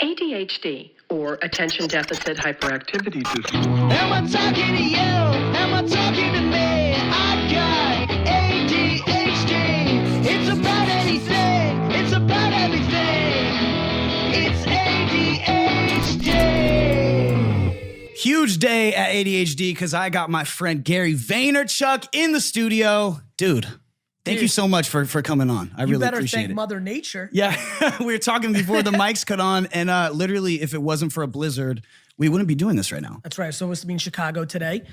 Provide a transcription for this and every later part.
ADHD, or Attention Deficit Hyperactivity Disorder. Am I talking to you? Am I talking to me? I got ADHD. It's about anything. It's about everything. It's ADHD. Huge day at ADHD because I got my friend Gary Vaynerchuk in the studio. Dude, thank you so much for coming on. I really appreciate it. You better thank Mother Nature. Yeah, we were talking before the mics cut on, and literally, if it wasn't for a blizzard, we wouldn't be doing this right now. That's right. So I was to be in Chicago today,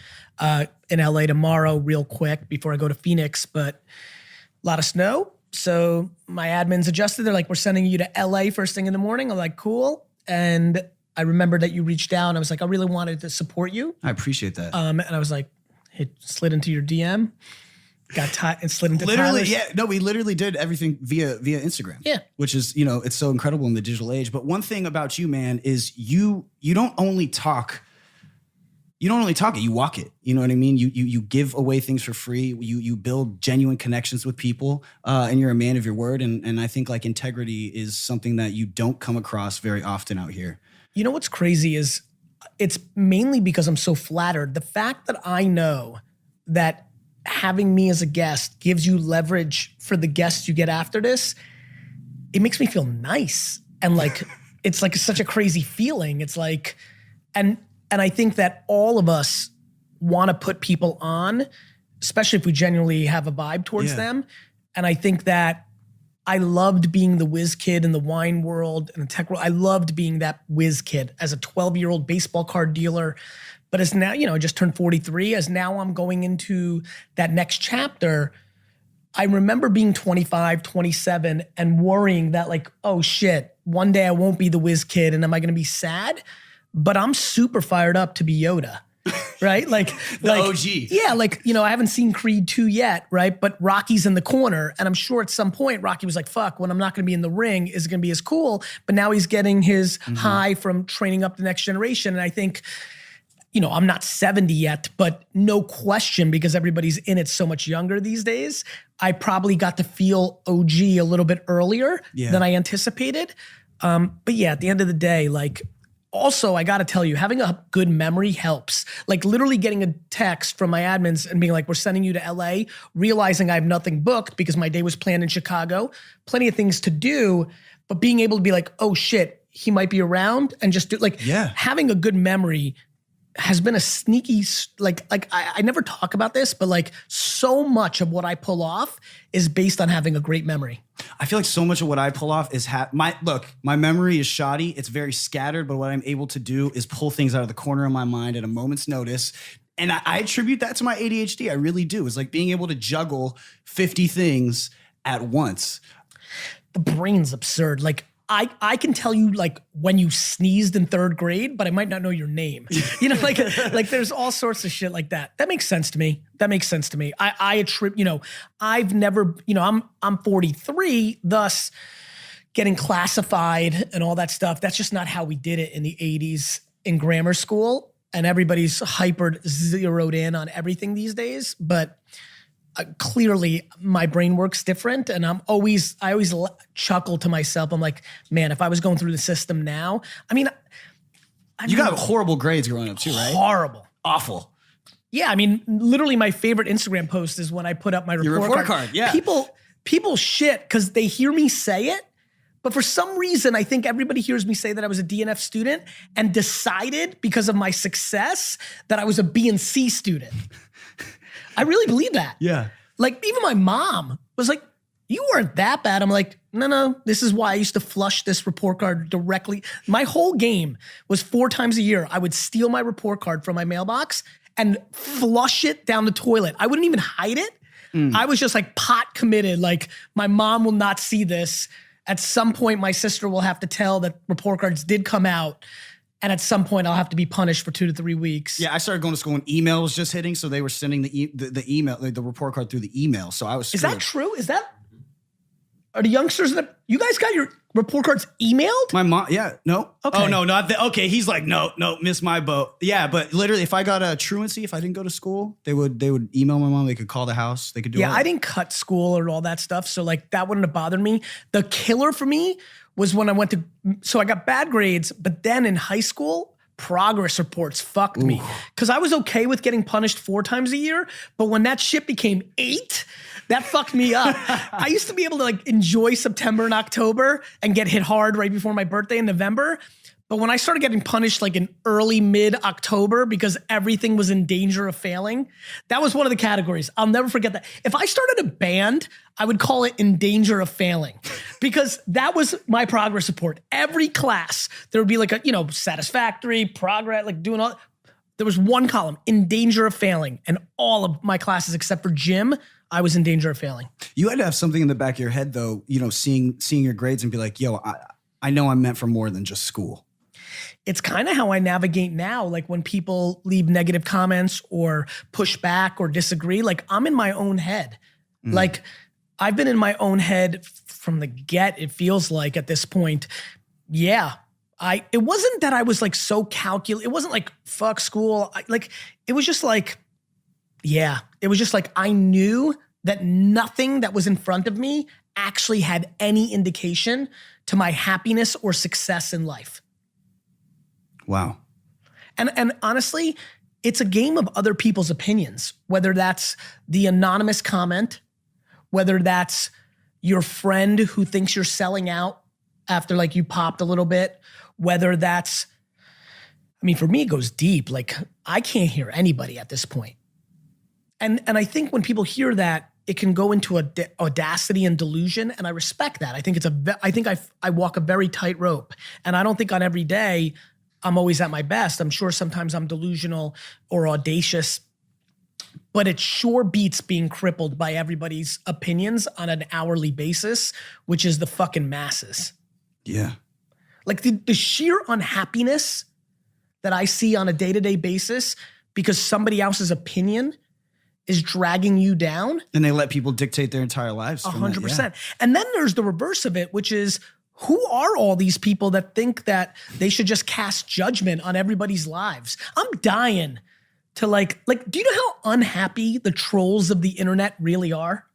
in LA tomorrow, real quick before I go to Phoenix, but a lot of snow. So my admins adjusted. They're like, we're sending you to LA first thing in the morning. I'm like, cool. And I remember that you reached out. I was like, I really wanted to support you. I appreciate that. And I was like, it slid into your DM. Got tied and slid into literally, Tyler's. yeah. No, we literally did everything via Instagram. Yeah. Which is, it's so incredible in the digital age. But one thing about you, man, is you don't only talk. You don't only talk it, you walk it. You know what I mean? You give away things for free. You build genuine connections with people, and you're a man of your word. And I think like integrity is something that you don't come across very often out here. You know what's crazy is it's mainly because I'm so flattered. The fact that I know that having me as a guest gives you leverage for the guests you get after this, it makes me feel nice. And like, it's like such a crazy feeling. It's like, and I think that all of us want to put people on, especially if we genuinely have a vibe towards them. And I think that I loved being the whiz kid in the wine world and the tech world. I loved being that whiz kid as a 12-year-old baseball card dealer. But as now, I just turned 43, as now I'm going into that next chapter, I remember being 25, 27 and worrying that like, oh shit, one day I won't be the whiz kid and am I gonna be sad? But I'm super fired up to be Yoda, right? Like the OG. Yeah, I haven't seen Creed 2 yet, right? But Rocky's in the corner. And I'm sure at some point Rocky was like, fuck, when I'm not gonna be in the ring, is it gonna be as cool? But now he's getting his high from training up the next generation. And I think, I'm not 70 yet, but no question, because everybody's in it so much younger these days, I probably got to feel OG a little bit earlier than I anticipated. But yeah, at the end of the day, also, I gotta tell you, having a good memory helps. Like literally getting a text from my admins and being like, we're sending you to LA, realizing I have nothing booked because my day was planned in Chicago, plenty of things to do, but being able to be like, oh shit, he might be around, and just do having a good memory has been a sneaky, I never talk about this, but so much of what I pull off is based on having a great memory. I feel like so much of what I pull off is my memory is shoddy. It's very scattered, but what I'm able to do is pull things out of the corner of my mind at a moment's notice. And I attribute that to my ADHD. I really do. It's like being able to juggle 50 things at once. The brain's absurd. I can tell you when you sneezed in 3rd grade, but I might not know your name. There's all sorts of shit like that. That makes sense to me. I attribute, I've never, I'm 43, thus getting classified and all that stuff. That's just not how we did it in the 80s in grammar school. And everybody's zeroed in on everything these days. But clearly my brain works different, and I always chuckle to myself. I'm like, man, if I was going through the system now, you got horrible grades growing up too, right? Horrible. Awful. Yeah, literally my favorite Instagram post is when I put up my report card. Yeah. People shit because they hear me say it, but for some reason, I think everybody hears me say that I was a DNF student and decided because of my success that I was a B and C student. I really believe that. Yeah. Even my mom was like, you weren't that bad. I'm like, no, this is why I used to flush this report card directly. My whole game was 4 times a year. I would steal my report card from my mailbox and flush it down the toilet. I wouldn't even hide it. I was just pot committed. My mom will not see this. At some point, my sister will have to tell that report cards did come out. And at some point, I'll have to be punished for 2 to 3 weeks. Yeah, I started going to school when email was just hitting, so they were sending the email, the report card through the email. So I was screwed. Is that true? Are the youngsters you guys got your report cards emailed? My mom, yeah, no. Okay. Oh, no, not that. Okay, he's like, no, missed my boat. Yeah, but literally, if I got a truancy, if I didn't go to school, they would email my mom. They could call the house. They could do. Yeah, I didn't cut school or all that stuff, so that wouldn't have bothered me. The killer for me was when I went to, so I got bad grades, but then in high school, progress reports fucked me. Because I was okay with getting punished 4 times a year, but when that shit became 8, that fucked me up. I used to be able to like enjoy September and October and get hit hard right before my birthday in November. But when I started getting punished like in early mid-October because everything was in danger of failing, that was one of the categories. I'll never forget that. If I started a band, I would call it in danger of failing because that was my progress report. Every class, there would be like a, you know, satisfactory, progress, like doing all, there was one column, in danger of failing. And all of my classes except for gym, I was in danger of failing. You had to have something in the back of your head though, you know, seeing your grades and be like, yo, I know I'm meant for more than just school. It's kind of how I navigate now. Like when people leave negative comments or push back or disagree, like I'm in my own head. Like I've been in my own head from the get, it feels like at this point. Yeah. It wasn't that I was like so calculated. It wasn't like fuck school. It was just like, yeah, it was just like, I knew that nothing that was in front of me actually had any indication to my happiness or success in life. Wow. And honestly, it's a game of other people's opinions, whether that's the anonymous comment, whether that's your friend who thinks you're selling out after like you popped a little bit, whether that's, I mean, for me, it goes deep. Like I can't hear anybody at this point. And I think when people hear that, it can go into audacity and delusion. And I respect that. I think I walk a very tight rope. And I don't think on every day I'm always at my best. I'm sure sometimes I'm delusional or audacious, but it sure beats being crippled by everybody's opinions on an hourly basis, which is the fucking masses. Yeah. Like the sheer unhappiness that I see on a day-to-day basis because somebody else's opinion is dragging you down. And they let people dictate their entire lives. 100%. Yeah. And then there's the reverse of it, which is, who are all these people that think that they should just cast judgment on everybody's lives? I'm dying to like, do you know how unhappy the trolls of the internet really are?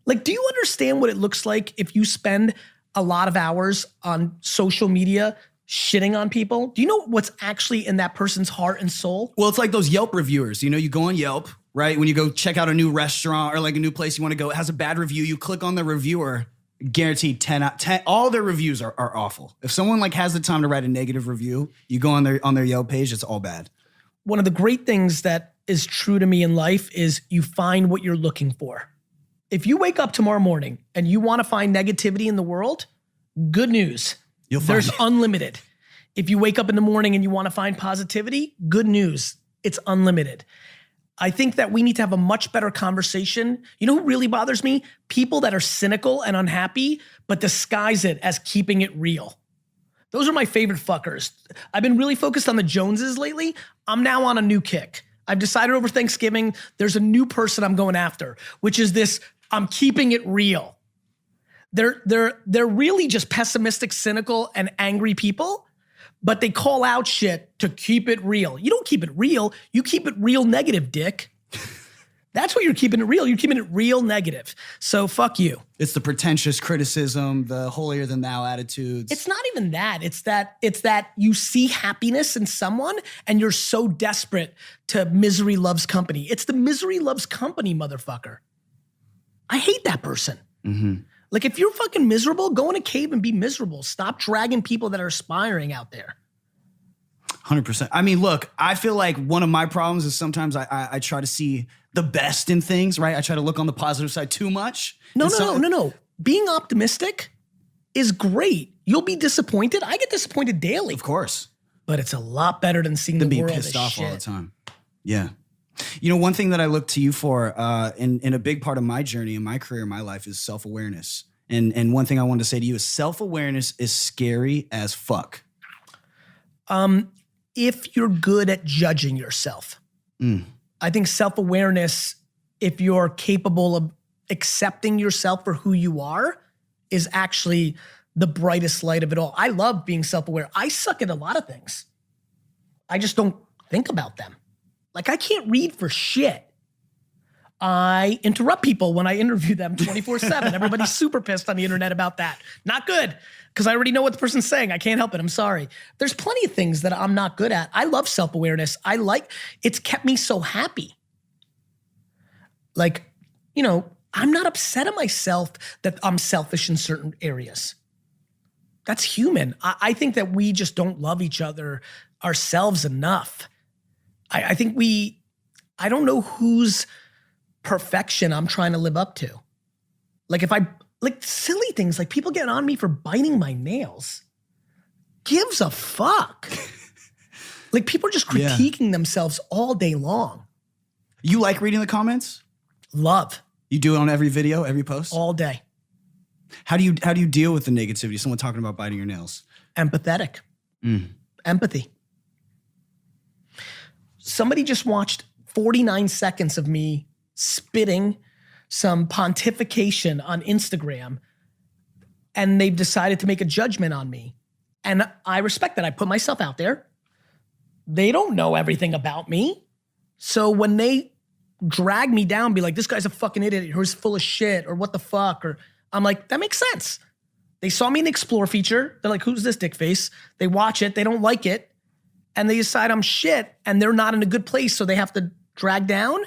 Like, do you understand what it looks like if you spend a lot of hours on social media shitting on people? Do you know what's actually in that person's heart and soul? Well, it's like those Yelp reviewers. You know, you go on Yelp, right? When you go check out a new restaurant or like a new place you want to go, it has a bad review. You click on the reviewer, guaranteed 10 out 10. All their reviews are awful. If someone like has the time to write a negative review, you go on their Yelp page, it's all bad. One of the great things that is true to me in life is you find what you're looking for. If you wake up tomorrow morning and you want to find negativity in the world, good news. There's unlimited. If you wake up in the morning and you want to find positivity, good news. It's unlimited. I think that we need to have a much better conversation. You know who really bothers me? People that are cynical and unhappy, but disguise it as keeping it real. Those are my favorite fuckers. I've been really focused on the Joneses lately. I'm now on a new kick. I've decided over Thanksgiving, there's a new person I'm going after, which is this, I'm keeping it real. They're really just pessimistic, cynical, and angry people, but they call out shit to keep it real. You don't keep it real. You keep it real negative, dick. That's what you're keeping it real. You're keeping it real negative. So fuck you. It's the pretentious criticism, the holier than thou attitudes. It's not even that. It's that you see happiness in someone and you're so desperate to misery loves company. It's the misery loves company, motherfucker. I hate that person. Mm-hmm. Like if you're fucking miserable, go in a cave and be miserable. Stop dragging people that are aspiring out there. 100%. I mean, look, I feel like one of my problems is sometimes I try to see the best in things, right? I try to look on the positive side too much. No. Being optimistic is great. You'll be disappointed. I get disappointed daily. Of course. But it's a lot better than seeing the world being pissed off shit all the time. Yeah. You know, one thing that I look to you for in a big part of my journey, in my career, in my life is self-awareness. And one thing I wanted to say to you is self-awareness is scary as fuck. If you're good at judging yourself. I think self-awareness, if you're capable of accepting yourself for who you are, is actually the brightest light of it all. I love being self-aware. I suck at a lot of things. I just don't think about them. Like I can't read for shit. I interrupt people when I interview them 24/7. Everybody's super pissed on the internet about that. Not good. because I already know what the person's saying. I can't help it. I'm sorry. There's plenty of things that I'm not good at. I love self-awareness. It's kept me so happy. Like, I'm not upset at myself that I'm selfish in certain areas. That's human. I think that we just don't love each other, ourselves enough. I think I don't know whose perfection I'm trying to live up to. Like silly things, like people getting on me for biting my nails. Gives a fuck. Like people are just critiquing themselves all day long. You like reading the comments? Love. You do it on every video, every post? All day. How do you deal with the negativity? Someone talking about biting your nails? Empathetic. Empathy. Somebody just watched 49 seconds of me spitting some pontification on Instagram, and they've decided to make a judgment on me. And I respect that. I put myself out there. They don't know everything about me. So when they drag me down, be like, this guy's a fucking idiot, or he's full of shit, or what the fuck, or I'm like, that makes sense. They saw me in the Explore feature. They're like, who's this dick face? They watch it, they don't like it, and they decide I'm shit, and they're not in a good place, so they have to drag down.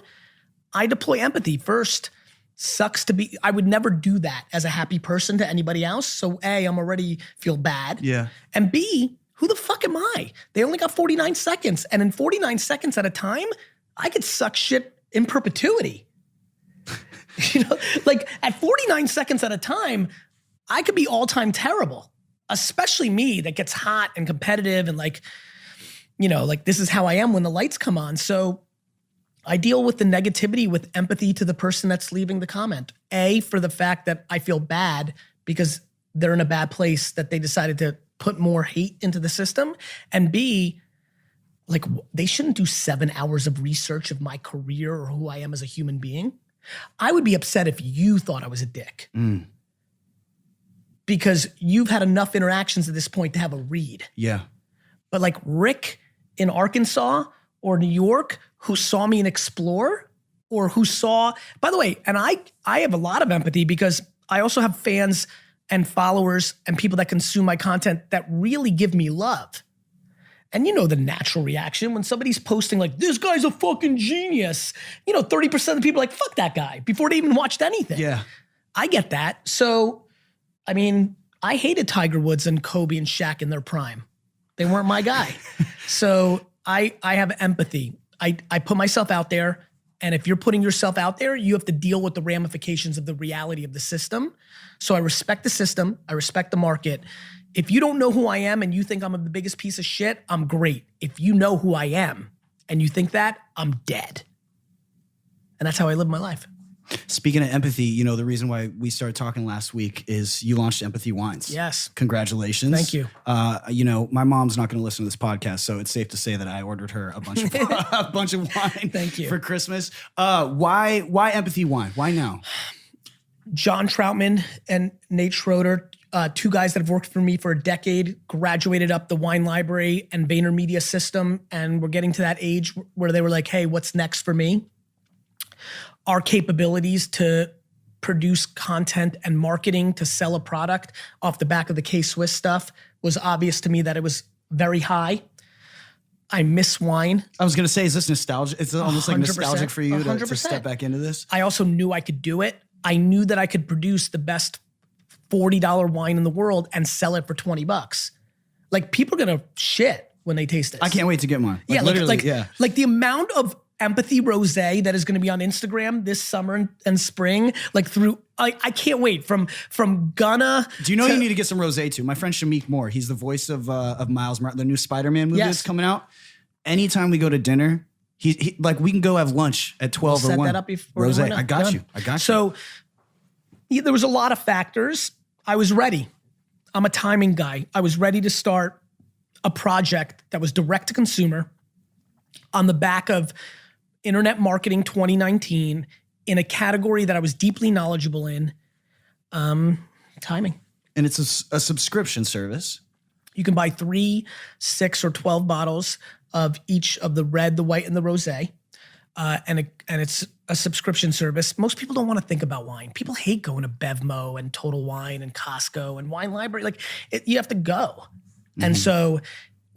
I deploy empathy first. Sucks to be, I would never do that as a happy person to anybody else. So A, I'm already feel bad. Yeah. And B, who the fuck am I? They only got 49 seconds. And in 49 seconds at a time, I could suck shit in perpetuity. Like at 49 seconds at a time, I could be all-time terrible, especially me that gets hot and competitive and like this is how I am when the lights come on. So I deal with the negativity with empathy to the person that's leaving the comment. A, for the fact that I feel bad because they're in a bad place that they decided to put more hate into the system. And B, like they shouldn't do 7 hours of research of my career or who I am as a human being. I would be upset if you thought I was a dick. Because you've had enough interactions at this point to have a read. Yeah. But like Rick in Arkansas or New York, who saw me in Explore, or who saw, by the way, and I have a lot of empathy because I also have fans and followers and people that consume my content that really give me love. And the natural reaction when somebody's posting like, this guy's a fucking genius. 30% of the people are like, fuck that guy, before they even watched anything. Yeah. I get that. So, I mean, I hated Tiger Woods and Kobe and Shaq in their prime. They weren't my guy. So I have empathy. I put myself out there, and if you're putting yourself out there, you have to deal with the ramifications of the reality of the system. So I respect the system. I respect the market. If you don't know who I am and you think I'm the biggest piece of shit, I'm great. If you know who I am and you think that, I'm dead. And that's how I live my life. Speaking of empathy, the reason why we started talking last week is you launched Empathy Wines. Yes. Congratulations. Thank you. My mom's not going to listen to this podcast, so it's safe to say that I ordered her a bunch of wine. Thank you. For Christmas. Why Empathy Wine? Why now? John Troutman and Nate Schroeder, two guys that have worked for me for a decade, graduated up the wine library and VaynerMedia system, and we're getting to that age where they were like, hey, what's next for me? Our capabilities to produce content and marketing to sell a product off the back of the K-Swiss stuff was obvious to me that it was very high. I miss wine. I was going to say, is this nostalgic? It's almost like nostalgic for you to 100%. step back into this? I also knew I could do it. I knew that I could produce the best $40 wine in the world and sell it for $20. Like people are going to shit when they taste this. I can't wait to get mine. Yeah, literally, like the amount of empathy rosé that is going to be on Instagram this summer and spring, like through, I can't wait from Gunna. Do you know you need to get some rosé too? My friend Shamik Moore, he's the voice of Miles Morales, the new Spider-Man movie that's coming out. Anytime we go to dinner, he like we can go have lunch at 12 or 1. Set that up before rosé. I got you. So there was a lot of factors. I was ready. I'm a timing guy. I was ready to start a project that was direct to consumer on the back of Internet Marketing 2019 in a category that I was deeply knowledgeable in. Timing. And it's a subscription service. You can buy 3, 6, or 12 bottles of each of the red, the white, and the rosé. And it's a subscription service, most people don't want to think about wine. People hate going to Bevmo and Total Wine and Costco and Wine Library. Like you have to go. And so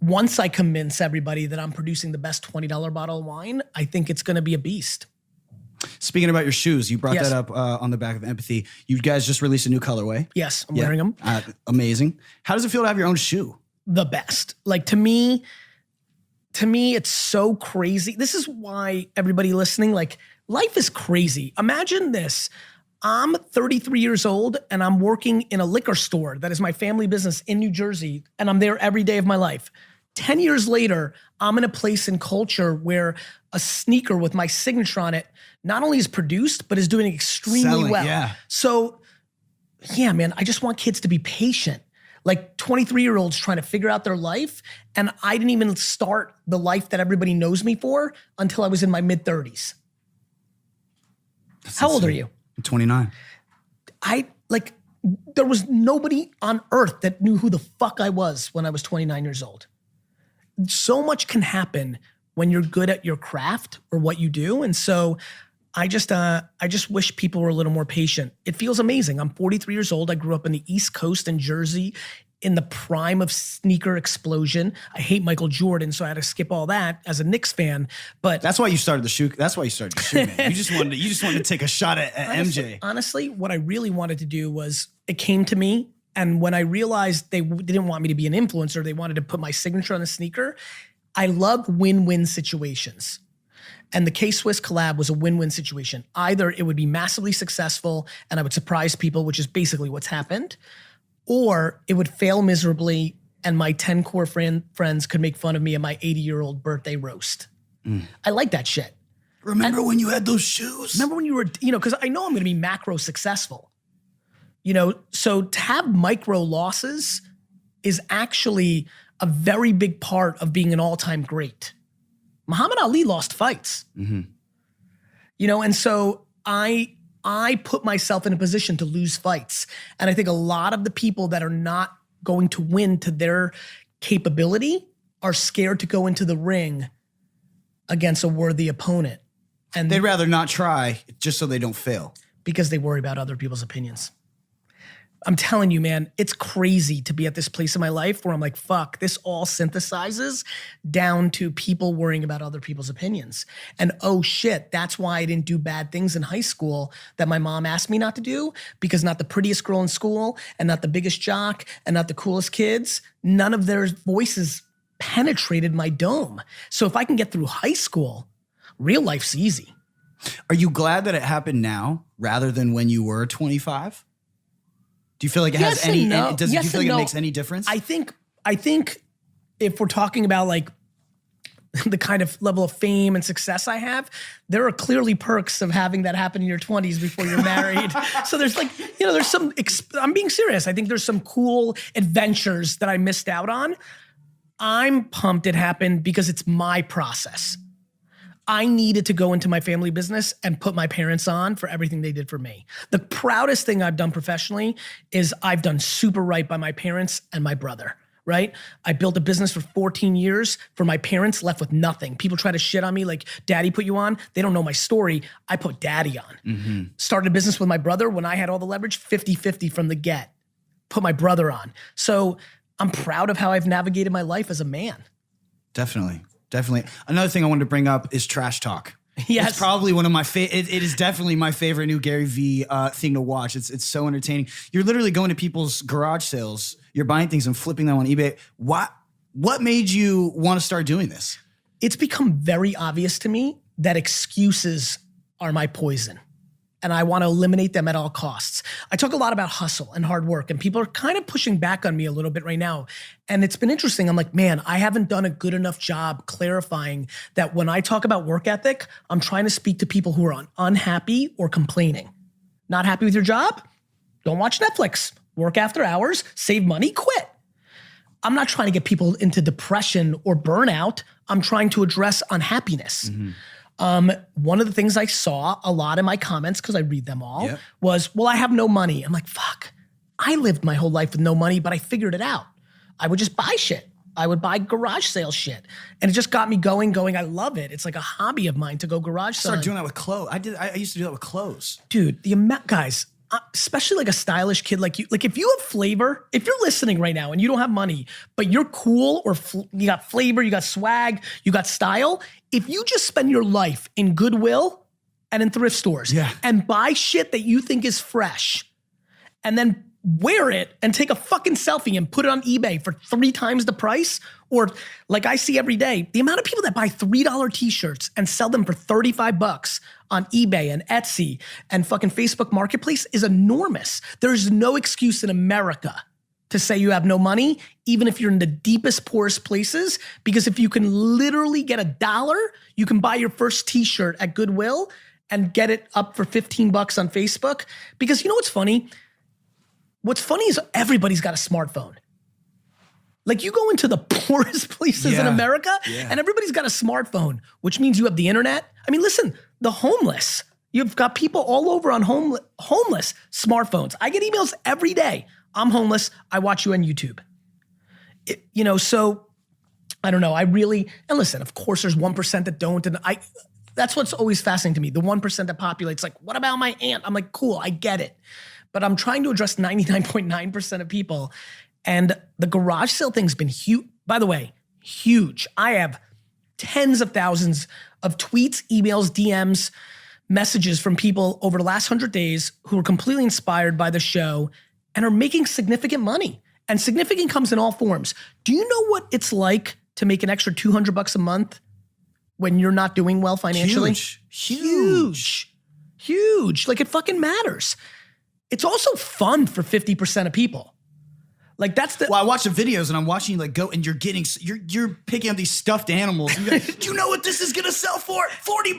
once I convince everybody that I'm producing the best $20 bottle of wine, I think it's going to be a beast. Speaking about your shoes, you brought that up on the back of Empathy. You guys just released a new colorway. Yes, I'm wearing them. Amazing. How does it feel to have your own shoe? The best. Like to me, it's so crazy. This is why everybody listening, like life is crazy. Imagine this. I'm 33 years old and I'm working in a liquor store that is my family business in New Jersey, and I'm there every day of my life. 10 years later, I'm in a place in culture where a sneaker with my signature on it not only is produced, but is doing extremely well. Yeah. So yeah, man, I just want kids to be patient. Like 23-year-olds trying to figure out their life. And I didn't even start the life that everybody knows me for until I was in my mid-30s. How old are you? I'm 29. There was nobody on earth that knew who the fuck I was when I was 29 years old. So much can happen when you're good at your craft or what you do. And so I just wish people were a little more patient. It feels amazing. I'm 43 years old. I grew up in the East Coast in Jersey in the prime of sneaker explosion. I hate Michael Jordan, so I had to skip all that as a Knicks fan. But that's why you started the shoe. That's why you started the shoe, man. You just wanted to take a shot at MJ. Honestly, what I really wanted to do was it came to me, and when I realized they didn't want me to be an influencer, they wanted to put my signature on the sneaker. I love win-win situations. And the K-Swiss collab was a win-win situation. Either it would be massively successful and I would surprise people, which is basically what's happened, or it would fail miserably and my 10 core friends could make fun of me at my 80-year-old birthday roast. I like that shit. Remember when you had those shoes? Remember when you were, because I know I'm going to be macro successful. So to have micro losses is actually a very big part of being an all-time great. Muhammad Ali lost fights. And so I put myself in a position to lose fights. And I think a lot of the people that are not going to win to their capability are scared to go into the ring against a worthy opponent. And they'd rather not try just so they don't fail. Because they worry about other people's opinions. I'm telling you, man, it's crazy to be at this place in my life where I'm like, fuck, this all synthesizes down to people worrying about other people's opinions. And oh shit, that's why I didn't do bad things in high school that my mom asked me not to do, because not the prettiest girl in school and not the biggest jock and not the coolest kids, none of their voices penetrated my dome. So if I can get through high school, real life's easy. Are you glad that it happened now rather than when you were 25? Do you feel like it has any? No. Do you feel like it makes any difference? I think if we're talking about like the kind of level of fame and success I have, there are clearly perks of having that happen in your 20s before you're married. So there's like, there's some. I'm being serious. I think there's some cool adventures that I missed out on. I'm pumped it happened because it's my process. I needed to go into my family business and put my parents on for everything they did for me. The proudest thing I've done professionally is I've done super right by my parents and my brother, right? I built a business for 14 years for my parents, left with nothing. People try to shit on me like, daddy put you on. They don't know my story. I put daddy on. Started a business with my brother when I had all the leverage, 50-50 from the get. Put my brother on. So I'm proud of how I've navigated my life as a man. Definitely. Another thing I wanted to bring up is trash talk. Yes. It's probably one of my it is definitely my favorite new Gary Vee thing to watch. It's so entertaining. You're literally going to people's garage sales. You're buying things and flipping them on eBay. What made you want to start doing this? It's become very obvious to me that excuses are my poison. And I want to eliminate them at all costs. I talk a lot about hustle and hard work, and people are kind of pushing back on me a little bit right now. And it's been interesting. I'm like, man, I haven't done a good enough job clarifying that when I talk about work ethic, I'm trying to speak to people who are unhappy or complaining. Not happy with your job? Don't watch Netflix. Work after hours, save money, quit. I'm not trying to get people into depression or burnout. I'm trying to address unhappiness. One of the things I saw a lot in my comments, because I read them all, was, well, I have no money. I'm like, fuck, I lived my whole life with no money, but I figured it out. I would just buy shit. I would buy garage sale shit. And it just got me going. I love it. It's like a hobby of mine to go garage sale. I started doing that with clothes. I used to do that with clothes. Dude, the amount, guys, especially like a stylish kid like you, like if you have flavor, if you're listening right now and you don't have money, but you're cool or you got flavor, you got swag, you got style, if you just spend your life in Goodwill and in thrift stores and buy shit that you think is fresh and then wear it and take a fucking selfie and put it on eBay for 3 times the price, or like I see every day, the amount of people that buy $3 t-shirts and sell them for $35 on eBay and Etsy and fucking Facebook Marketplace is enormous. There's no excuse in America to say you have no money, even if you're in the deepest, poorest places, because if you can literally get $1, you can buy your first t-shirt at Goodwill and get it up for $15 on Facebook. Because you know what's funny? What's funny is everybody's got a smartphone. Like you go into the poorest places in America and everybody's got a smartphone, which means you have the internet. I mean, listen, the homeless, you've got people all over on homeless smartphones. I get emails every day. I'm homeless. I watch you on YouTube. So I don't know. I really, and listen, of course there's 1% that don't. And that's what's always fascinating to me. The 1% that populates like, what about my aunt? I'm like, cool, I get it. But I'm trying to address 99.9% of people. And the garage sale thing's been huge. By the way, huge. I have tens of thousands of tweets, emails, DMs, messages from people over the last 100 days who are completely inspired by the show and are making significant money. And significant comes in all forms. Do you know what it's like to make an extra $200 a month when you're not doing well financially? Huge. Like it fucking matters. It's also fun for 50% of people. Like that's the. Well, I watch the videos and I'm watching you like go and you're picking up these stuffed animals. And you're like, do you know what this is gonna sell for? $40,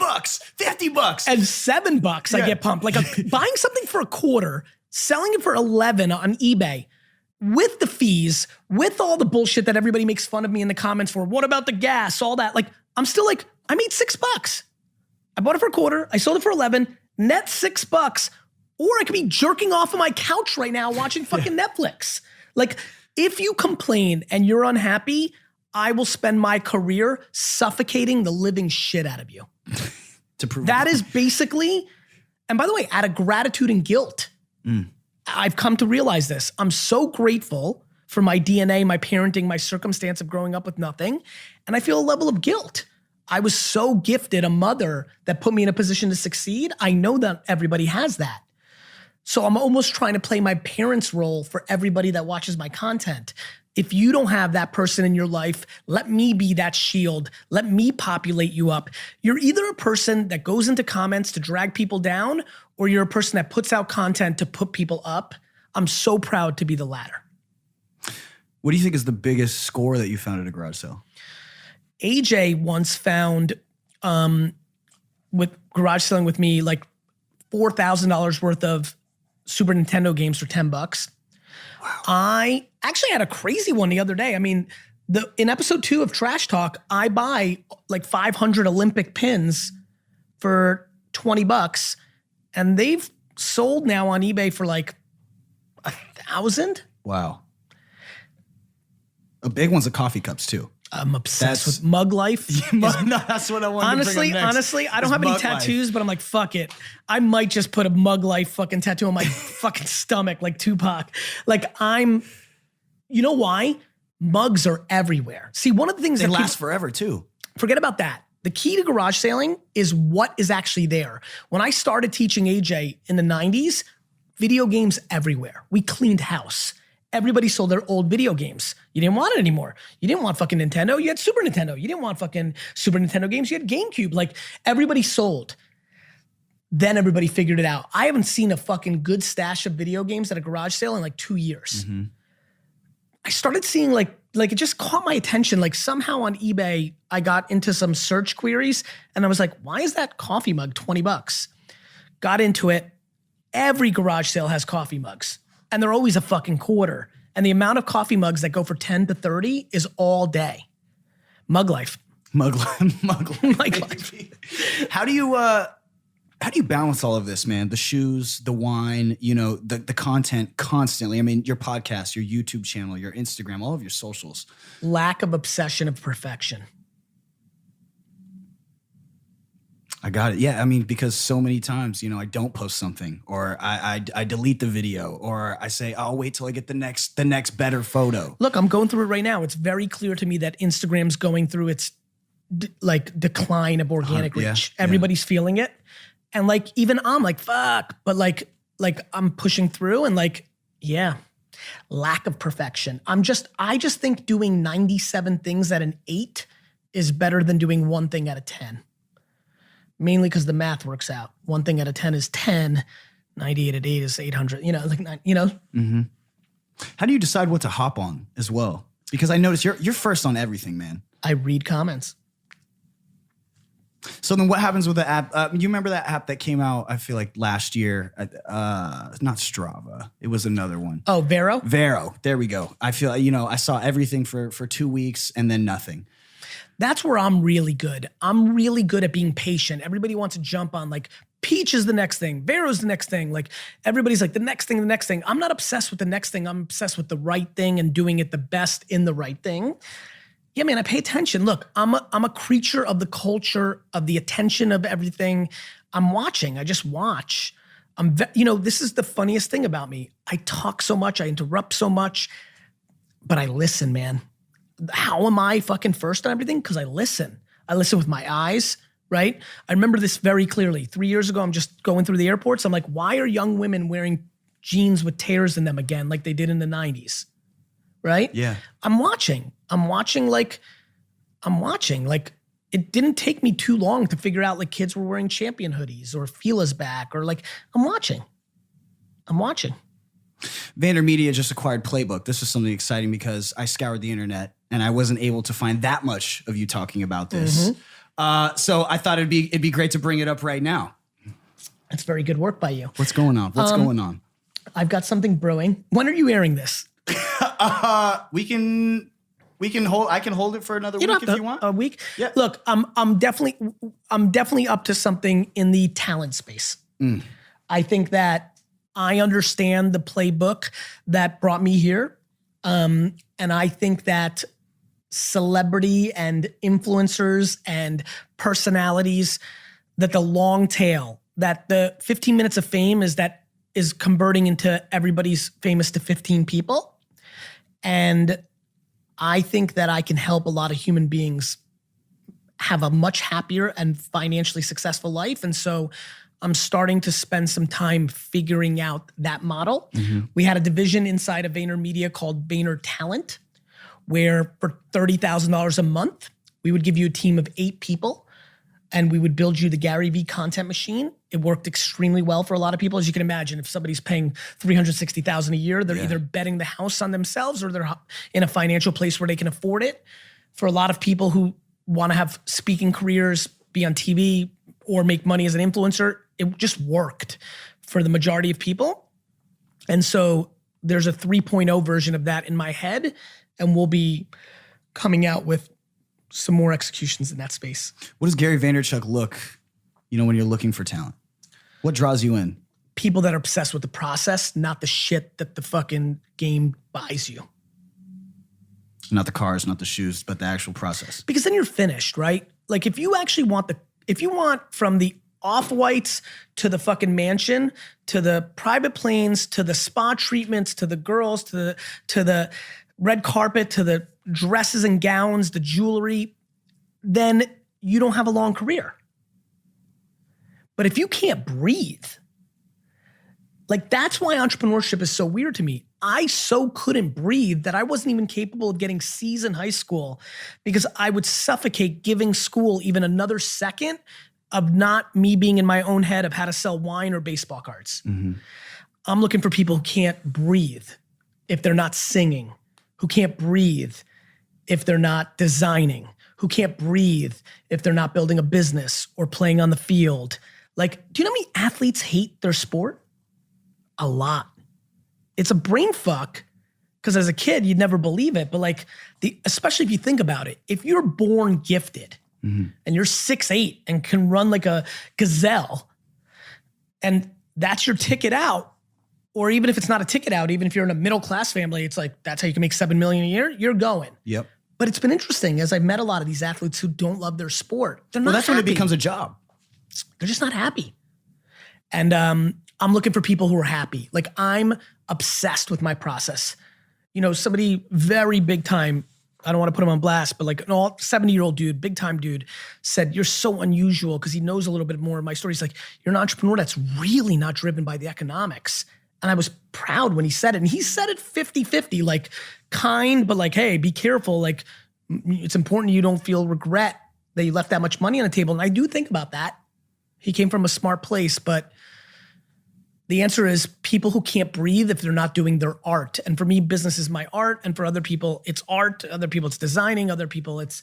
$50, and $7. I get pumped. Like buying something for $25, selling it for $11 on eBay, with the fees, with all the bullshit that everybody makes fun of me in the comments for. What about the gas? All that. Like I'm still like I made $6. I bought it for $25. I sold it for $11. Net $6. Or I could be jerking off on my couch right now watching fucking Netflix. Like, if you complain and you're unhappy, I will spend my career suffocating the living shit out of you. To prove that is basically, and by the way, out of gratitude and guilt, I've come to realize this. I'm so grateful for my DNA, my parenting, my circumstance of growing up with nothing, and I feel a level of guilt. I was so gifted a mother that put me in a position to succeed. I know that everybody has that. So I'm almost trying to play my parents' role for everybody that watches my content. If you don't have that person in your life, let me be that shield. Let me populate you up. You're either a person that goes into comments to drag people down, or you're a person that puts out content to put people up. I'm so proud to be the latter. What do you think is the biggest score that you found at a garage sale? AJ once found, with garage selling with me, like $4,000 worth of Super Nintendo games for $10. Wow. I actually had a crazy one the other day. I mean, in episode 2 of Trash Talk, I buy like 500 Olympic pins for $20, and they've sold now on eBay for like 1,000. Wow. A big one's the coffee cups too. I'm obsessed with mug life. No, that's what I wanted to bring up next. Honestly, I don't have any tattoos, but I'm like, fuck it. I might just put a mug life fucking tattoo on my fucking stomach like Tupac. Like you know why? Mugs are everywhere. See, one of the things they last forever too. Forget about that. The key to garage sailing is what is actually there. When I started teaching AJ in the 90s, video games everywhere. We cleaned house. Everybody sold their old video games. You didn't want it anymore. You didn't want fucking Nintendo. You had Super Nintendo. You didn't want fucking Super Nintendo games. You had GameCube. Like everybody sold. Then everybody figured it out. I haven't seen a fucking good stash of video games at a garage sale in like 2 years. Mm-hmm. I started seeing like it just caught my attention. Like somehow on eBay, I got into some search queries and I was like, why is that coffee mug $20? Got into it. Every garage sale has coffee mugs. And they're always a fucking $25. And the amount of coffee mugs that go for 10 to 30 is all day. Mug life. Mug life. Mug life. How do you How do you balance all of this, man? The shoes, the wine, you know, the content constantly. I mean, your podcast, your YouTube channel, your Instagram, all of your socials. Lack of obsession of perfection. I got it. Yeah, I mean, because so many times, you know, I don't post something, or I delete the video, or I say I'll wait till I get the next better photo. Look, I'm going through it right now. It's very clear to me that Instagram's going through its decline of organic reach. Everybody's feeling it, and like even I'm like fuck, but like I'm pushing through, and like lack of perfection. I just think doing 97 things at an 8 is better than doing one thing at a 10. Mainly because the math works out. One thing out of 10 is 10. 98 at 8 is 800. You know, like you know. Mm-hmm. How do you decide what to hop on as well? Because I notice you're first on everything, man. I read comments. So then, what happens with the app? You remember that app that came out? I feel like last year. Not Strava. It was another one. Oh, Vero. Vero. There we go. I feel I saw everything for 2 weeks and then nothing. That's where I'm really good. I'm really good at being patient. Everybody wants to jump on like Peach is the next thing. Vero's the next thing. Like everybody's like the next thing. I'm not obsessed with the next thing. I'm obsessed with the right thing and doing it the best in the right thing. Yeah, man, I pay attention. Look, I'm a creature of the culture, of the attention of everything. I'm watching. I just watch. This is the funniest thing about me. I talk so much. I interrupt so much, but I listen, man. How am I fucking first on everything? Because I listen. I listen with my eyes, right? I remember this very clearly. 3 years ago, I'm just going through the airports. I'm like, why are young women wearing jeans with tears in them again like they did in the 90s, right? Yeah. I'm watching. Like, it didn't take me too long to figure out like kids were wearing Champion hoodies or Fila's back or like, I'm watching. VaynerMedia just acquired Playbook. This is something exciting because I scoured the internet and I wasn't able to find that much of you talking about this. Mm-hmm. So I thought it'd be great to bring it up right now. It's very good work by you. What's going on? I've got something brewing. When are you airing this? We can hold. I can hold it for another week if you want. A week. Yeah. Look, I'm definitely up to something in the talent space. I think that I understand the playbook that brought me here, and I think that celebrity and influencers and personalities, that the long tail, that the 15 minutes of fame is converting into everybody's famous to 15 people. And I think that I can help a lot of human beings have a much happier and financially successful life. And so I'm starting to spend some time figuring out that model. Mm-hmm. We had a division inside of VaynerMedia called Vayner Talent, where for $30,000 a month, we would give you a team of 8 people and we would build you the Gary Vee content machine. It worked extremely well for a lot of people. As you can imagine, if somebody's paying $360,000 a year, they're either betting the house on themselves or they're in a financial place where they can afford it. For a lot of people who want to have speaking careers, be on TV, or make money as an influencer, it just worked for the majority of people. And so there's a 3.0 version of that in my head, and we'll be coming out with some more executions in that space. What does Gary Vaynerchuk look, when you're looking for talent? What draws you in? People that are obsessed with the process, not the shit that the fucking game buys you. Not the cars, not the shoes, but the actual process. Because then you're finished, right? Like if you actually want from the off-whites to the fucking mansion, to the private planes, to the spa treatments, to the girls, to the red carpet, to the dresses and gowns, the jewelry, then you don't have a long career. But if you can't breathe, like that's why entrepreneurship is so weird to me. I so couldn't breathe that I wasn't even capable of getting C's in high school because I would suffocate giving school even another second of not me being in my own head of how to sell wine or baseball cards. Mm-hmm. I'm looking for people who can't breathe if they're not singing, who can't breathe if they're not designing, who can't breathe if they're not building a business or playing on the field. Like, do you know how many athletes hate their sport? A lot. It's a brain fuck because as a kid, you'd never believe it. But like, especially if you think about it, if you're born gifted and you're 6'8" and can run like a gazelle, And that's your ticket out. Or even if it's not a ticket out, even if you're in a middle-class family, it's like, that's how you can make $7 million a year, you're going. Yep. But it's been interesting as I've met a lot of these athletes who don't love their sport. They're not Well, that's happy. when it becomes a job. They're just not happy. And I'm looking for people who are happy. Like, I'm obsessed with my process. You know, somebody very big time, I don't want to put him on blast, but like an 70-year-old dude, big time dude, said, you're so unusual, because he knows a little bit more of my story. He's like, you're an entrepreneur that's really not driven by the economics. And I was proud when he said it. And he said it 50-50, like kind, but like, hey, be careful. Like, it's important you don't feel regret that you left that much money on the table. And I do think about that. He came from a smart place, but the answer is people who can't breathe if they're not doing their art. And for me, business is my art. And for other people, it's art. Other people, it's designing. Other people, it's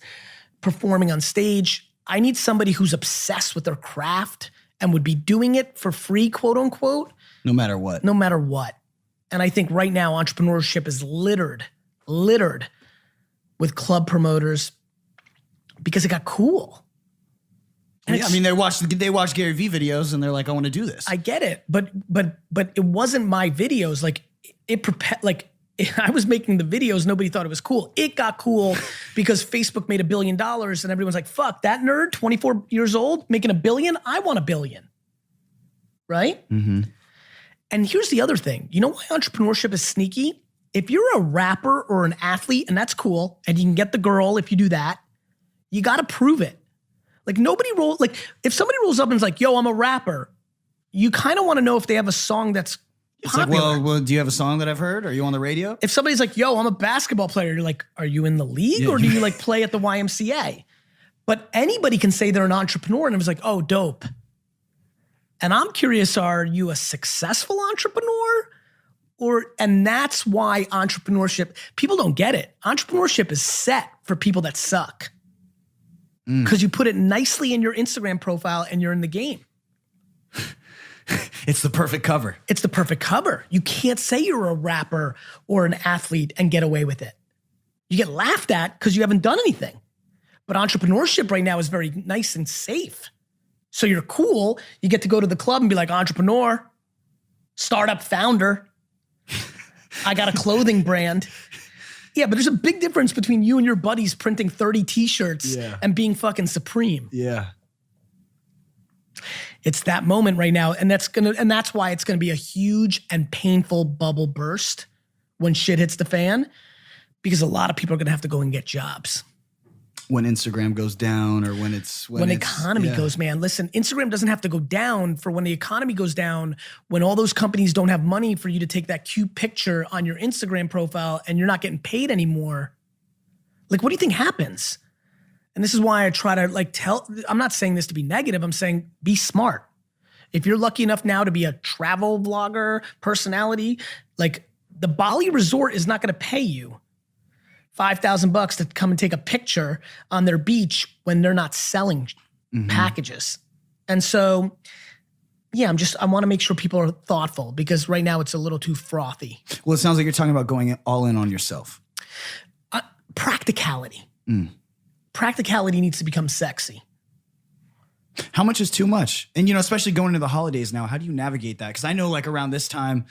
performing on stage. I need somebody who's obsessed with their craft and would be doing it for free, quote unquote. No matter what. No matter what. And I think right now, entrepreneurship is littered with club promoters because it got cool. Yeah, I mean, they watch Gary Vee videos and they're like, I want to do this. I get it, but it wasn't my videos. Like I was making the videos, nobody thought it was cool. It got cool because Facebook made $1 billion and everyone's like, fuck, that nerd, 24 years old, making $1 billion, I want $1 billion, right? Mm-hmm. And here's the other thing. You know why entrepreneurship is sneaky? If you're a rapper or an athlete, and that's cool, and you can get the girl if you do that, you got to prove it. Like if somebody rolls up and is like, yo, I'm a rapper, you kind of want to know if they have a song that's popular. Like, well, do you have a song that I've heard? Are you on the radio? If somebody's like, yo, I'm a basketball player, you're like, are you in the league or do you like play at the YMCA? But anybody can say they're an entrepreneur and it was like, oh, dope. And I'm curious, are you a successful entrepreneur? And that's why entrepreneurship, people don't get it. Entrepreneurship is set for people that suck. Because you put it nicely in your Instagram profile and you're in the game. It's the perfect cover. It's the perfect cover. You can't say you're a rapper or an athlete and get away with it. You get laughed at because you haven't done anything. But entrepreneurship right now is very nice and safe. So you're cool. You get to go to the club and be like, entrepreneur, startup founder. I got a clothing brand. Yeah, but there's a big difference between you and your buddies printing 30 t-shirts and being fucking supreme. Yeah. It's that moment right now. And that's why it's gonna be a huge and painful bubble burst when shit hits the fan, because a lot of people are gonna have to go and get jobs. When Instagram goes down or when economy goes, man, listen, Instagram doesn't have to go down for when the economy goes down, when all those companies don't have money for you to take that cute picture on your Instagram profile and you're not getting paid anymore. Like, what do you think happens? And this is why I try to I'm not saying this to be negative. I'm saying be smart. If you're lucky enough now to be a travel vlogger personality, like the Bali resort is not going to pay you $5,000 to come and take a picture on their beach when they're not selling packages. And so, yeah, I want to make sure people are thoughtful because right now it's a little too frothy. Well, it sounds like you're talking about going all in on yourself. Practicality. Practicality needs to become sexy. How much is too much? And, especially going into the holidays now, how do you navigate that? Because I know like around this time,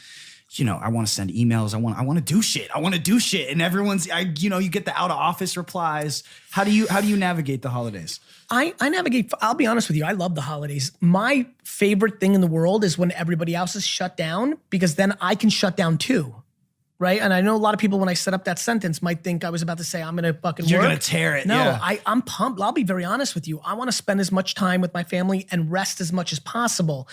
I want to send emails. I want to do shit. I want to do shit. And everyone's, you get the out of office replies. How do you navigate the holidays? I navigate, I'll be honest with you. I love the holidays. My favorite thing in the world is when everybody else is shut down, because then I can shut down too. Right. And I know a lot of people, when I set up that sentence, might think I was about to say, I'm going to fucking You're work. going to tear it. No, yeah. I'm pumped. I'll be very honest with you. I want to spend as much time with my family and rest as much as possible.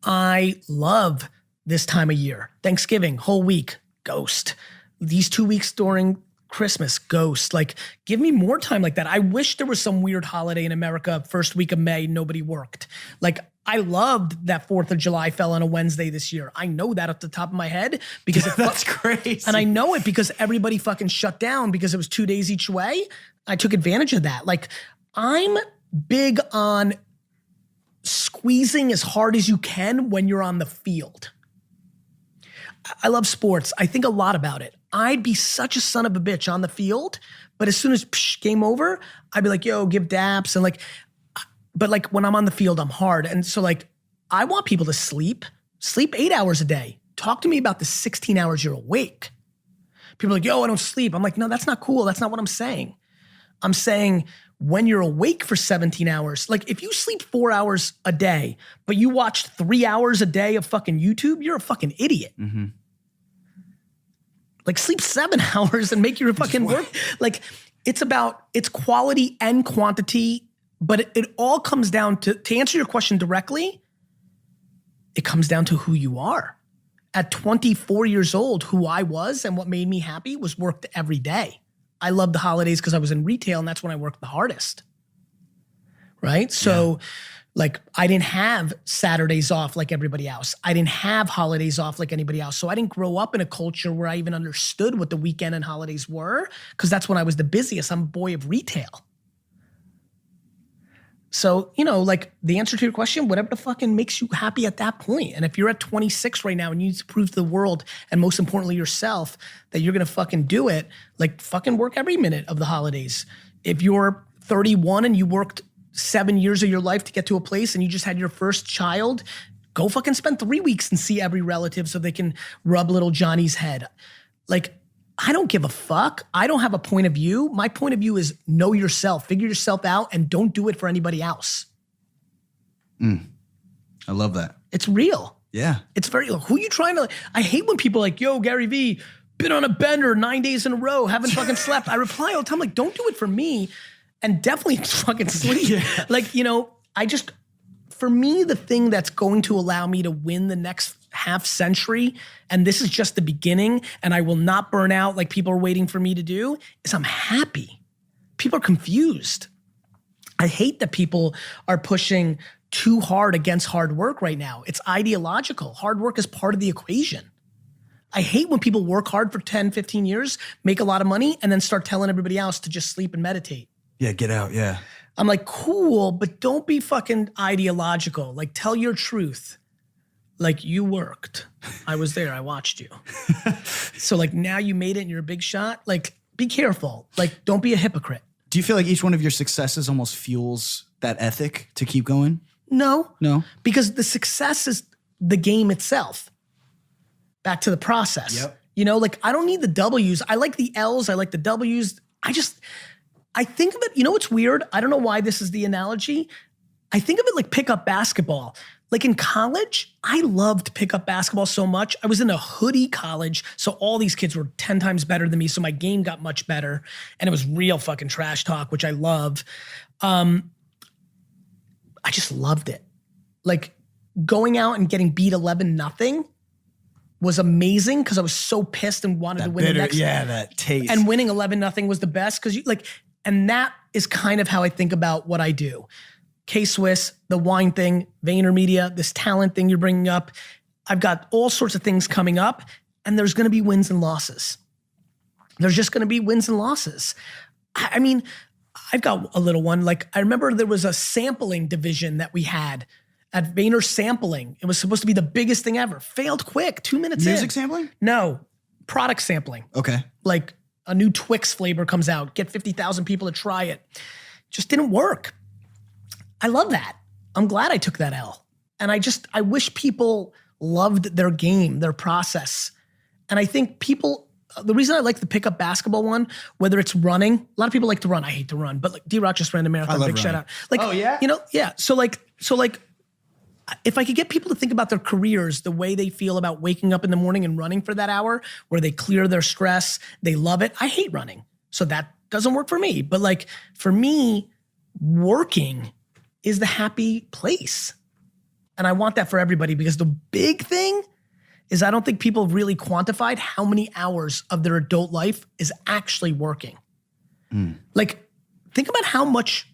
I love this time of year. Thanksgiving, whole week, ghost. These 2 weeks during Christmas, ghost. Like, give me more time like that. I wish there was some weird holiday in America, first week of May, nobody worked. Like, I loved that 4th of July fell on a Wednesday this year. I know that off the top of my head because that's crazy. And I know it because everybody fucking shut down because it was 2 days each way. I took advantage of that. Like, I'm big on squeezing as hard as you can when you're on the field. I love sports. I think a lot about it. I'd be such a son of a bitch on the field, but as soon as game over, I'd be like, yo, give daps. And like, but like when I'm on the field, I'm hard. And so like, I want people to sleep 8 hours a day. Talk to me about the 16 hours you're awake. People are like, yo, I don't sleep. I'm like, no, that's not cool. That's not what I'm saying. I'm saying when you're awake for 17 hours, like if you sleep 4 hours a day, but you watch 3 hours a day of fucking YouTube, you're a fucking idiot. Mm-hmm. Like sleep 7 hours and make your fucking work. Like it's quality and quantity, but it all comes down to answer your question directly, it comes down to who you are. At 24 years old, who I was and what made me happy was worked every day. I loved the holidays because I was in retail and that's when I worked the hardest, right? So like I didn't have Saturdays off like everybody else. I didn't have holidays off like anybody else. So I didn't grow up in a culture where I even understood what the weekend and holidays were because that's when I was the busiest. I'm a boy of retail. So, you know, like the answer to your question, whatever the fucking makes you happy at that point. And if you're at 26 right now and you need to prove to the world and most importantly yourself that you're gonna fucking do it, like fucking work every minute of the holidays. If you're 31 and you worked 7 years of your life to get to a place and you just had your first child, go fucking spend 3 weeks and see every relative so they can rub little Johnny's head. Like, I don't give a fuck. I don't have a point of view. My point of view is know yourself, figure yourself out, and don't do it for anybody else. I love that. It's real. Yeah. It's very, who you trying to, I hate when people are like, yo, Gary Vee, been on a bender 9 days in a row, haven't fucking slept. I reply all the time, like, don't do it for me and definitely fucking sleep. Yeah. Like, you know, for me, the thing that's going to allow me to win the next half century, and this is just the beginning, and I will not burn out like people are waiting for me to do, is I'm happy. People are confused. I hate that people are pushing too hard against hard work right now. It's ideological. Hard work is part of the equation. I hate when people work hard for 10, 15 years, make a lot of money, and then start telling everybody else to just sleep and meditate. Yeah, get out, yeah. I'm like, cool, but don't be fucking ideological. Like, tell your truth. Like, you worked. I was there. I watched you. So, like, now you made it and you're a big shot. Like, be careful. Like, don't be a hypocrite. Do you feel like each one of your successes almost fuels that ethic to keep going? No. No? Because the success is the game itself. Back to the process. Yep. You know, like, I don't need the W's. I like the L's. I like the W's. I think of it, you know what's weird? I don't know why this is the analogy. I think of it like pickup basketball. Like in college, I loved pickup basketball so much. I was in a hoodie college, so all these kids were 10 times better than me, so my game got much better, and it was real fucking trash talk, which I love. I just loved it. Like going out and getting beat 11-0 was amazing because I was so pissed and wanted to win the next. Yeah, that taste. And winning 11-0 was the best because you like, and that is kind of how I think about what I do. K-Swiss, the wine thing, VaynerMedia, this talent thing you're bringing up. I've got all sorts of things coming up, and there's gonna be wins and losses. There's just gonna be wins and losses. I mean, I've got a little one. Like, I remember there was a sampling division that we had at Vayner Sampling. It was supposed to be the biggest thing ever. Failed quick, 2 minutes in. Music sampling? No, product sampling. Okay. Like a new Twix flavor comes out, get 50,000 people to try it. Just didn't work. I love that. I'm glad I took that L. And I wish people loved their game, their process. And I think people, the reason I like the pickup basketball one, whether it's running, a lot of people like to run. I hate to run, but like D-Rock just ran the marathon, big shout out. Like, oh yeah? You know, yeah. So like, if I could get people to think about their careers the way they feel about waking up in the morning and running for that hour, where they clear their stress, they love it. I hate running, so that doesn't work for me. But like for me, working is the happy place. And I want that for everybody because the big thing is I don't think people have really quantified how many hours of their adult life is actually working. Like, think about how much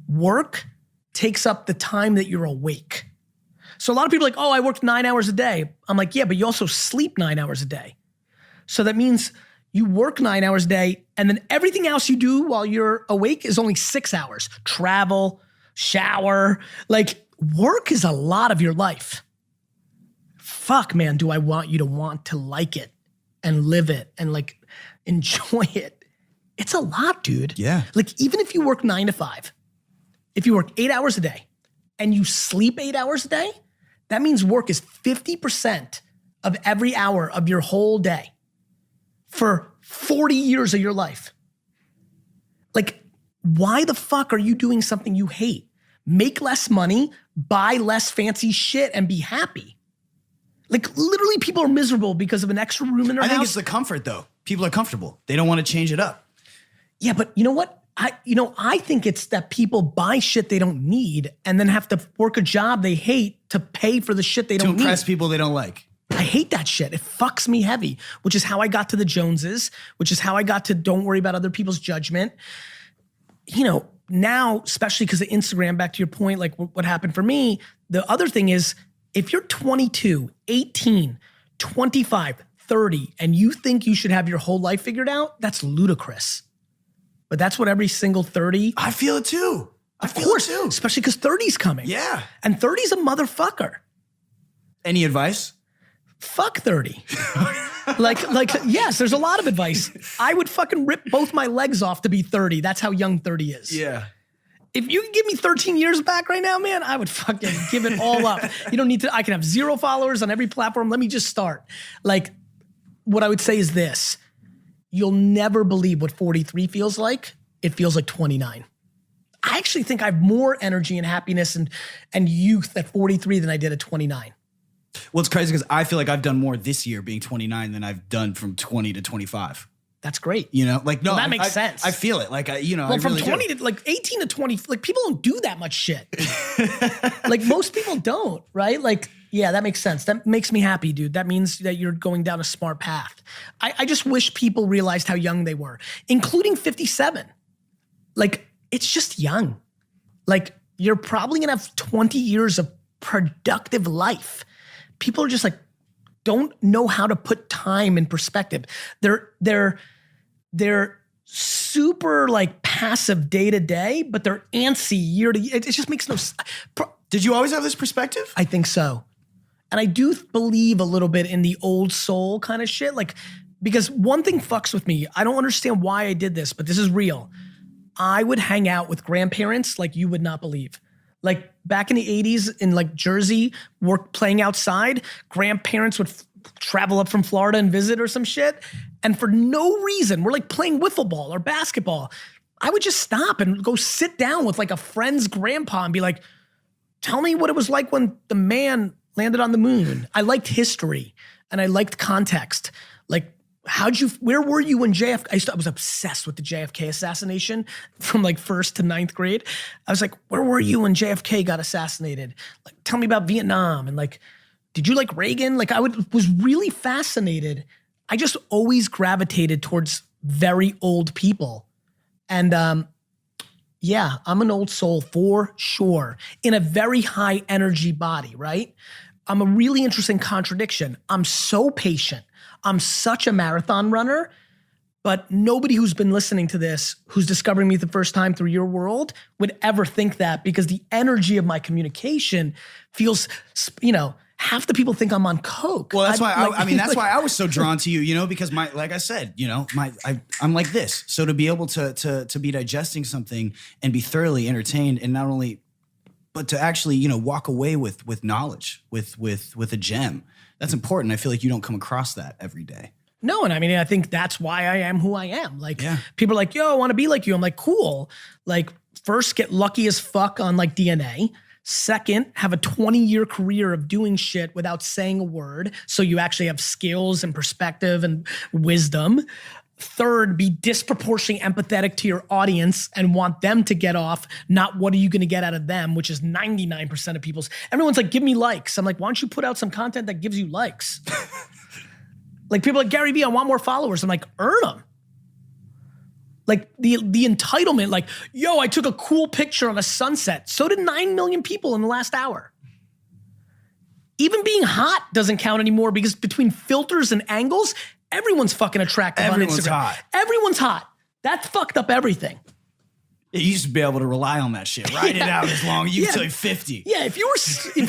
work takes up the time that you're awake. So a lot of people are like, oh, I worked 9 hours a day. I'm like, yeah, but you also sleep 9 hours a day. So that means you work 9 hours a day, and then everything else you do while you're awake is only 6 hours. Travel, shower, like work is a lot of your life. Fuck, man, do I want you to want to like it and live it and like enjoy it. It's a lot, dude. Yeah. Like even if you work 9 to 5, if you work 8 hours a day and you sleep 8 hours a day, That means work is 50% of every hour of your whole day for 40 years of your life. Like, why the fuck are you doing something you hate? Make less money, buy less fancy shit, and be happy. Like, literally, people are miserable because of an extra room in their house. I think it's the comfort, though. People are comfortable. They don't want to change it up. Yeah, but you know what? I think it's that people buy shit they don't need and then have to work a job they hate to pay for the shit they don't need. To impress people they don't like. I hate that shit. It fucks me heavy, which is how I got to the Joneses, which is how I got to don't worry about other people's judgment. You know, now, especially because of Instagram, back to your point, like what happened for me, the other thing is, if you're 22, 18, 25, 30, and you think you should have your whole life figured out, that's ludicrous. But that's what every single 30. I feel it too. Of course, especially because 30's coming. Yeah. And 30's a motherfucker. Any advice? Fuck 30. like, yes, there's a lot of advice. I would fucking rip both my legs off to be 30. That's how young 30 is. Yeah. If you can give me 13 years back right now, man, I would fucking give it all up. You don't need to, I can have 0 followers on every platform. Let me just start. Like, what I would say is this. You'll never believe what 43 feels like. It feels like 29. I actually think I have more energy and happiness and youth at 43 than I did at 29. Well, it's crazy because I feel like I've done more this year being 29 than I've done from 20 to 25. That's great. You know, like, no, well, that makes sense. I feel it. Like, well, I from really 20 to like 18 to 20, like people don't do that much shit. Like most people don't, right? Like, yeah, that makes sense. That makes me happy, dude. That means that you're going down a smart path. I just wish people realized how young they were, including 57. Like, it's just young. Like, you're probably gonna have 20 years of productive life. People are just like, don't know how to put time in perspective. They're super like passive day to day, but they're antsy year to year. It just makes no sense. Did you always have this perspective? I think so. And I do believe a little bit in the old soul kind of shit. Like, because one thing fucks with me. I don't understand why I did this, but this is real. I would hang out with grandparents like you would not believe. Like back in the 80s in like Jersey, playing outside, grandparents would travel up from Florida and visit or some shit. And for no reason, we're like playing wiffle ball or basketball. I would just stop and go sit down with like a friend's grandpa and be like, tell me what it was like when the man landed on the moon. I liked history and I liked context. Like, where were you when JFK, I was obsessed with the JFK assassination from like 1st to 9th grade. I was like, where were you when JFK got assassinated? Like, tell me about Vietnam. And like, did you like Reagan? Like was really fascinated. I just always gravitated towards very old people. And yeah, I'm an old soul for sure in a very high energy body, right? I'm a really interesting contradiction. I'm so patient. I'm such a marathon runner, but nobody who's been listening to this, who's discovering me the first time through your world, would ever think that because the energy of my communication feels, you know, half the people think I'm on coke. Well, that's why that's why I was so drawn to you, you know, because like I said, you know, I'm like this. So to be able to be digesting something and be thoroughly entertained and not only, but to actually, you know, walk away with knowledge, with a gem. That's important. I feel like you don't come across that every day. No, and I mean, I think that's why I am who I am. Like, people are like, yo, I want to be like you. I'm like, cool. Like, first, get lucky as fuck on like DNA. Second, have a 20-year career of doing shit without saying a word. So you actually have skills and perspective and wisdom. Third, be disproportionately empathetic to your audience and want them to get off, not what are you going to get out of them, which is 99% of people's. Everyone's like, give me likes. I'm like, why don't you put out some content that gives you likes? Like people like, Gary Vee, I want more followers. I'm like, earn them. Like the entitlement, like, yo, I took a cool picture on a sunset. So did 9 million people in the last hour. Even being hot doesn't count anymore because between filters and angles, everyone's fucking attractive on Instagram. Everyone's hot. Everyone's hot. That's fucked up everything. You used to be able to rely on that shit. Ride it out as long as you till 50. Yeah, if you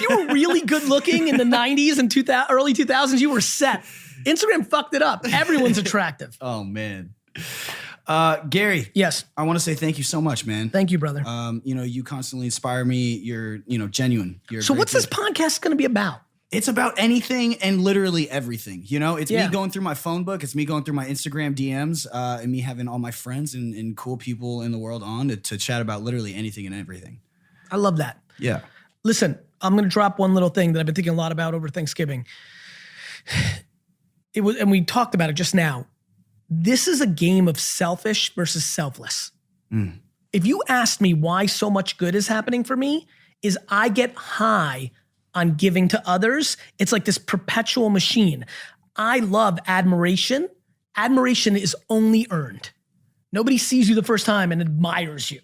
were really good looking in the 90s and early 2000s, you were set. Instagram fucked it up. Everyone's attractive. Oh man. Gary. Yes. I want to say thank you so much, man. Thank you, brother. You constantly inspire me. You're, genuine. So what's this podcast going to be about? It's about anything and literally everything. It's me going through my phone book. It's me going through my Instagram DMs and me having all my friends and cool people in the world on to chat about literally anything and everything. I love that. Yeah. Listen, I'm going to drop one little thing that I've been thinking a lot about over Thanksgiving. And we talked about it just now. This is a game of selfish versus selfless. If you asked me why so much good is happening for me, is I get high on giving to others. It's like this perpetual machine. I love admiration. Admiration is only earned. Nobody sees you the first time and admires you.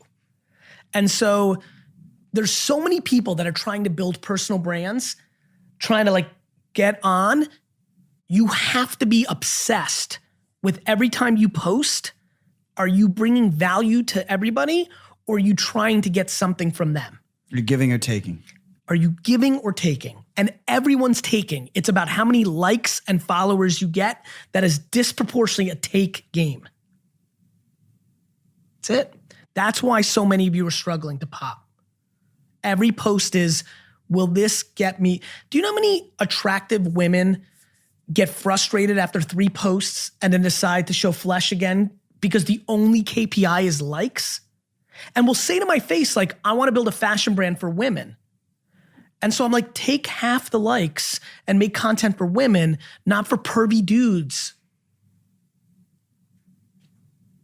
And so there's so many people that are trying to build personal brands, trying to get on. You have to be obsessed with every time you post. Are you bringing value to everybody, or are you trying to get something from them? You're giving or taking. Are you giving or taking? And everyone's taking. It's about how many likes and followers you get. That is disproportionately a take game. That's it. That's why so many of you are struggling to pop. Every post is, will this get me? Do you know how many attractive women get frustrated after 3 posts and then decide to show flesh again because the only KPI is likes? And will say to my face, I want to build a fashion brand for women. And so I'm like, take half the likes and make content for women, not for pervy dudes.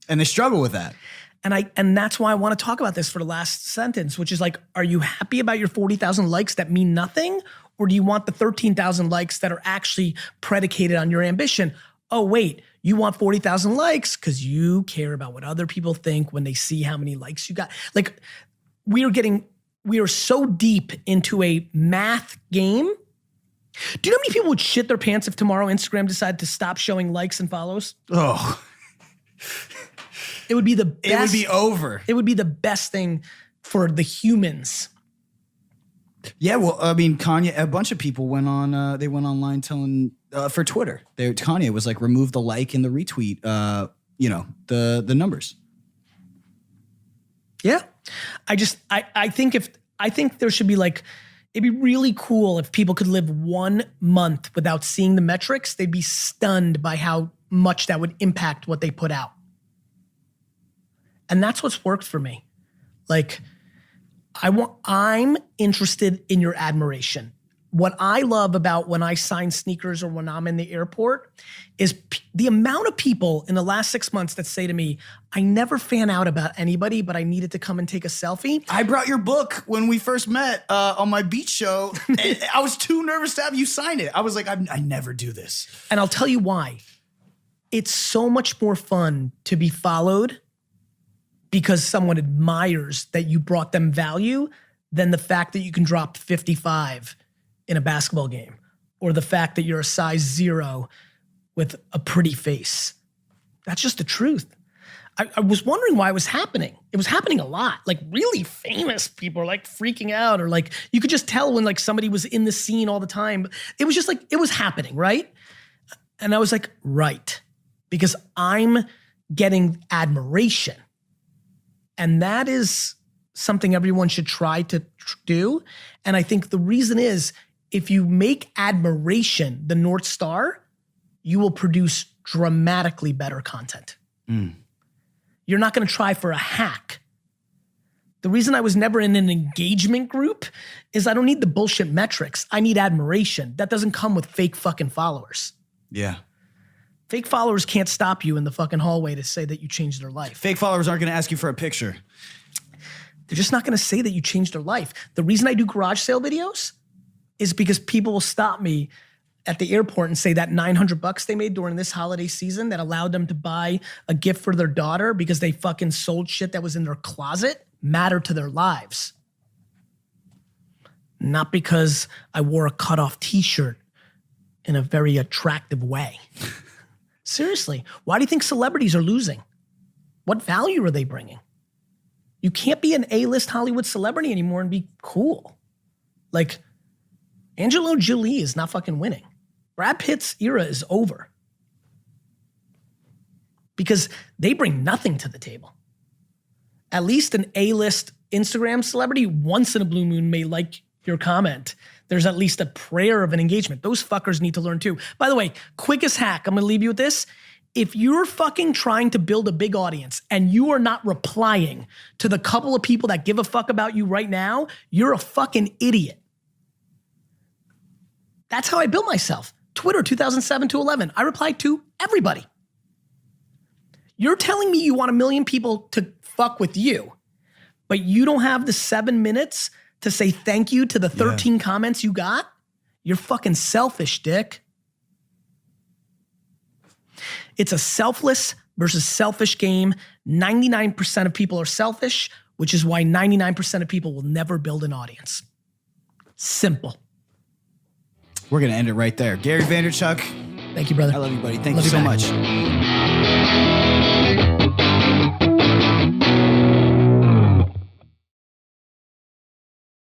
And they struggle with that. And that's why I want to talk about this for the last sentence, which is are you happy about your 40,000 likes that mean nothing? Or do you want the 13,000 likes that are actually predicated on your ambition? Oh, wait, you want 40,000 likes because you care about what other people think when they see how many likes you got. We are so deep into a math game. Do you know how many people would shit their pants if tomorrow Instagram decided to stop showing likes and follows? Oh. It would be the best. It would be over. It would be the best thing for the humans. Yeah, well, I mean, Kanye, a bunch of people went online telling, for Twitter, Kanye was remove the like and the retweet, the numbers. Yeah. I think there should be it'd be really cool if people could live 1 month without seeing the metrics. They'd be stunned by how much that would impact what they put out. And that's what's worked for me. I'm interested in your admiration. What I love about when I sign sneakers or when I'm in the airport is the amount of people in the last 6 months that say to me, I never fan out about anybody, but I needed to come and take a selfie. I brought your book when we first met on my beach show. And I was too nervous to have you sign it. I was like, I never do this. And I'll tell you why. It's so much more fun to be followed because someone admires that you brought them value than the fact that you can drop 55 in a basketball game, or the fact that you're a size 0 with a pretty face. That's just the truth. I was wondering why it was happening. It was happening a lot. Really famous people are freaking out, or you could just tell when somebody was in the scene all the time. It was just it was happening, right? And I was like, right, because I'm getting admiration. And that is something everyone should try to do. And I think the reason is, if you make admiration the North Star, you will produce dramatically better content. You're not going to try for a hack. The reason I was never in an engagement group is I don't need the bullshit metrics. I need admiration. That doesn't come with fake fucking followers. Yeah. Fake followers can't stop you in the fucking hallway to say that you changed their life. Fake followers aren't going to ask you for a picture. They're just not going to say that you changed their life. The reason I do garage sale videos is because people will stop me at the airport and say that $900 they made during this holiday season that allowed them to buy a gift for their daughter because they fucking sold shit that was in their closet mattered to their lives. Not because I wore a cutoff t-shirt in a very attractive way. Seriously, why do you think celebrities are losing? What value are they bringing? You can't be an A-list Hollywood celebrity anymore and be cool. Angela Jolie is not fucking winning. Brad Pitt's era is over. because they bring nothing to the table. At least an A-list Instagram celebrity once in a blue moon may like your comment. There's at least a prayer of an engagement. Those fuckers need to learn too. By the way, quickest hack, I'm gonna leave you with this. If you're fucking trying to build a big audience and you are not replying to the couple of people that give a fuck about you right now, you're a fucking idiot. That's how I built myself. Twitter 2007 to 11. I replied to everybody. You're telling me you want 1 million people to fuck with you, but you don't have the 7 minutes to say thank you to the 13 comments you got? You're fucking selfish, dick. It's a selfless versus selfish game. 99% of people are selfish, which is why 99% of people will never build an audience. Simple. We're going to end it right there. Gary Vaynerchuk. Thank you, brother. I love you, buddy. Thank you so much.